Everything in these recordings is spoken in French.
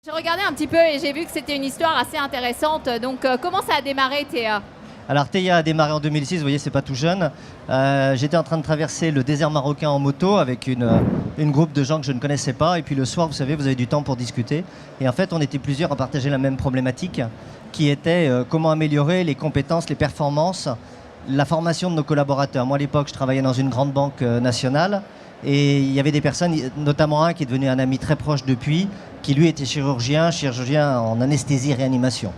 J'ai regardé un petit peu et j'ai vu que c'était une histoire assez intéressante. Donc, comment ça a démarré, Théa? Alors Théa a démarré en 2006, vous voyez, c'est pas tout jeune. J'étais en train de traverser le désert marocain en moto avec une groupe de gens que je ne connaissais pas. Et puis le soir, vous savez, vous avez du temps pour discuter. Et en fait, on était plusieurs à partager la même problématique qui était comment améliorer les compétences, les performances, la formation de nos collaborateurs. Moi, à l'époque, je travaillais dans une grande banque nationale. Et il y avait des personnes, notamment un qui est devenu un ami très proche depuis, qui lui était chirurgien en anesthésie-réanimation.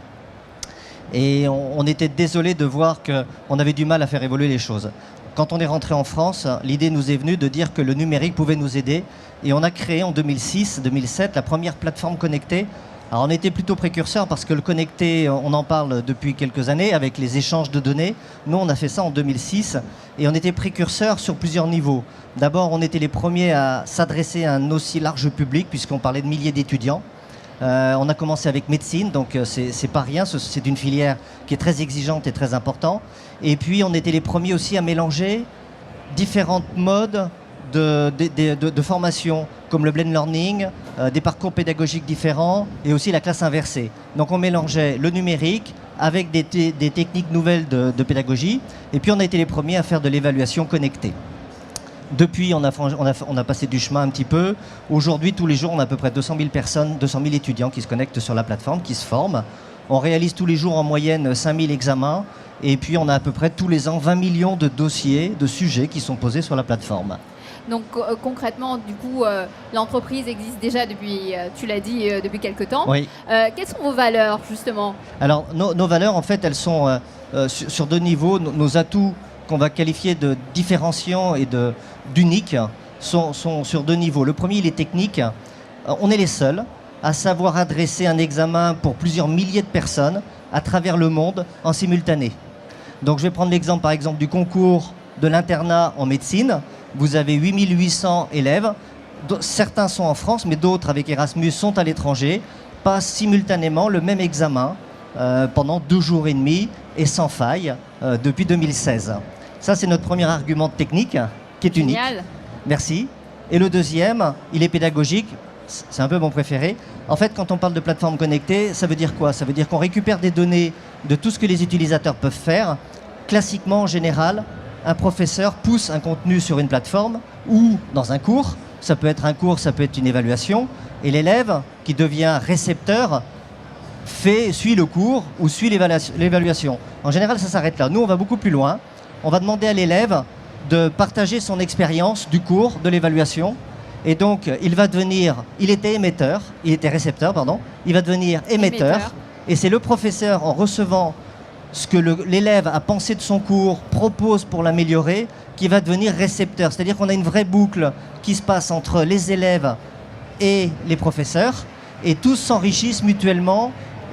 Et on était désolé de voir qu'on avait du mal à faire évoluer les choses. Quand on est rentré en France, l'idée nous est venue de dire que le numérique pouvait nous aider. Et on a créé en 2006-2007 la première plateforme connectée. Alors on était plutôt précurseurs parce que le connecté, on en parle depuis quelques années avec les échanges de données. Nous, on a fait ça en 2006 et on était précurseurs sur plusieurs niveaux. D'abord, on était les premiers à s'adresser à un aussi large public puisqu'on parlait de milliers d'étudiants. On a commencé avec médecine, donc c'est pas rien, c'est une filière qui est très exigeante et très importante. Et puis on était les premiers aussi à mélanger différentes modes de formation, comme le blend learning, des parcours pédagogiques différents et aussi la classe inversée. Donc on mélangeait le numérique avec des techniques nouvelles de pédagogie. Et puis on a été les premiers à faire de l'évaluation connectée. Depuis, on a passé du chemin un petit peu. Aujourd'hui, tous les jours, on a à peu près 200 000 personnes, 200 000 étudiants qui se connectent sur la plateforme, qui se forment. On réalise tous les jours en moyenne 5 000 examens. Et puis, on a à peu près tous les ans 20 millions de dossiers, de sujets qui sont posés sur la plateforme. Donc concrètement, du coup, l'entreprise existe déjà depuis, tu l'as dit, depuis quelques temps. Oui. Quelles sont vos valeurs, justement? Alors, nos valeurs, en fait, elles sont sur deux niveaux. Nos atouts qu'on va qualifier de différenciants et d'uniques sont sur deux niveaux. Le premier, il est technique. On est les seuls à savoir adresser un examen pour plusieurs milliers de personnes à travers le monde en simultané. Donc je vais prendre l'exemple par exemple du concours de l'internat en médecine. Vous avez 8800 élèves. Certains sont en France, mais d'autres avec Erasmus sont à l'étranger, passent simultanément le même examen pendant 2 jours et demi et sans faille depuis 2016. Ça, c'est notre premier argument technique qui est unique. Génial. Merci. Et le deuxième, il est pédagogique. C'est un peu mon préféré. En fait, quand on parle de plateforme connectée, ça veut dire quoi? Ça veut dire qu'on récupère des données de tout ce que les utilisateurs peuvent faire. Classiquement, en général, un professeur pousse un contenu sur une plateforme ou dans un cours. Ça peut être un cours, ça peut être une évaluation. Et l'élève, qui devient récepteur, suit le cours ou suit l'évaluation. En général, ça s'arrête là. Nous, on va beaucoup plus loin. On va demander à l'élève de partager son expérience du cours, de l'évaluation. Et donc, il était récepteur, pardon. Il va devenir émetteur. Et c'est le professeur, en recevant ce que l'élève a pensé de son cours, propose pour l'améliorer, qui va devenir récepteur. C'est-à-dire qu'on a une vraie boucle qui se passe entre les élèves et les professeurs, et tous s'enrichissent mutuellement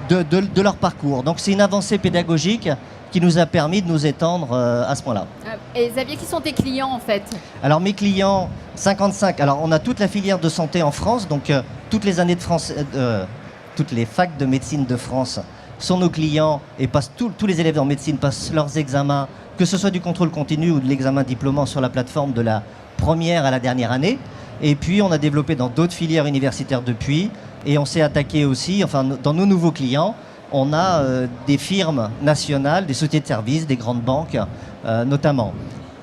de leur parcours. Donc c'est une avancée pédagogique qui nous a permis de nous étendre à ce point-là. Et Xavier, qui sont tes clients en fait? Alors mes clients, 55. Alors on a toute la filière de santé en France, donc toutes les années de France, toutes les facs de médecine de France sont nos clients et tous les élèves en médecine passent leurs examens, que ce soit du contrôle continu ou de l'examen diplômant sur la plateforme de la première à la dernière année. Et puis on a développé dans d'autres filières universitaires depuis, et on s'est attaqué aussi, enfin dans nos nouveaux clients, on a des firmes nationales, des sociétés de services, des grandes banques notamment.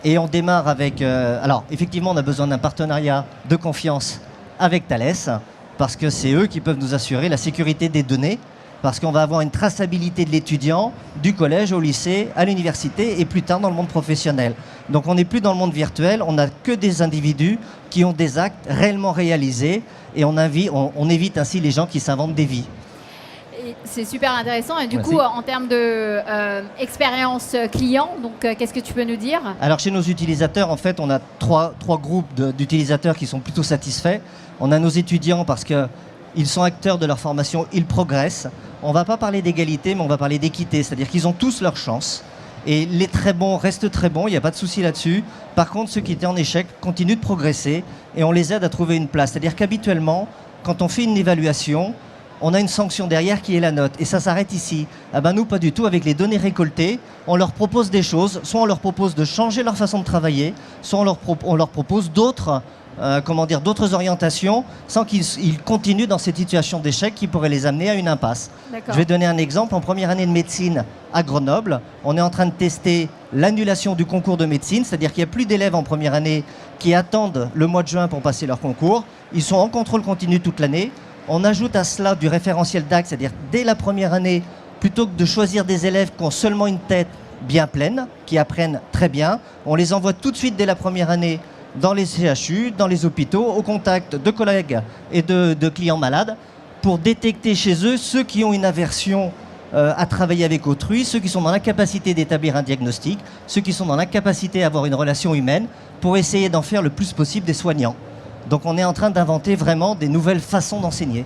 Et on démarre avec... alors effectivement on a besoin d'un partenariat de confiance avec Thales, parce que c'est eux qui peuvent nous assurer la sécurité des données, parce qu'on va avoir une traçabilité de l'étudiant du collège au lycée, à l'université et plus tard dans le monde professionnel. Donc on n'est plus dans le monde virtuel, on n'a que des individus qui ont des actes réellement réalisés et on évite ainsi les gens qui s'inventent des vies. C'est super intéressant. Et du Merci. coup, en termes d'expérience client, donc qu'est-ce que tu peux nous dire? Alors chez nos utilisateurs, en fait, on a trois groupes d'utilisateurs qui sont plutôt satisfaits. On a nos étudiants parce qu'ils sont acteurs de leur formation, ils progressent. On ne va pas parler d'égalité, mais on va parler d'équité, c'est-à-dire qu'ils ont tous leur chance. Et les très bons restent très bons, il n'y a pas de souci là-dessus. Par contre, ceux qui étaient en échec continuent de progresser et on les aide à trouver une place. C'est-à-dire qu'habituellement, quand on fait une évaluation, on a une sanction derrière qui est la note. Et ça s'arrête ici. Ah ben nous, pas du tout. Avec les données récoltées, on leur propose des choses. Soit on leur propose de changer leur façon de travailler, soit on leur propose d'autres d'autres orientations sans qu'ils continuent dans cette situation d'échec qui pourrait les amener à une impasse. Je vais donner un exemple. En première année de médecine à Grenoble, on est en train de tester l'annulation du concours de médecine, c'est-à-dire qu'il n'y a plus d'élèves en première année qui attendent le mois de juin pour passer leur concours. Ils sont en contrôle continu toute l'année. On ajoute à cela du référentiel DAC, c'est-à-dire dès la première année, plutôt que de choisir des élèves qui ont seulement une tête bien pleine, qui apprennent très bien, on les envoie tout de suite dès la première année dans les CHU, dans les hôpitaux, au contact de collègues et de clients malades, pour détecter chez eux ceux qui ont une aversion à travailler avec autrui, ceux qui sont dans l'incapacité d'établir un diagnostic, ceux qui sont dans l'incapacité à avoir une relation humaine, pour essayer d'en faire le plus possible des soignants. Donc on est en train d'inventer vraiment des nouvelles façons d'enseigner.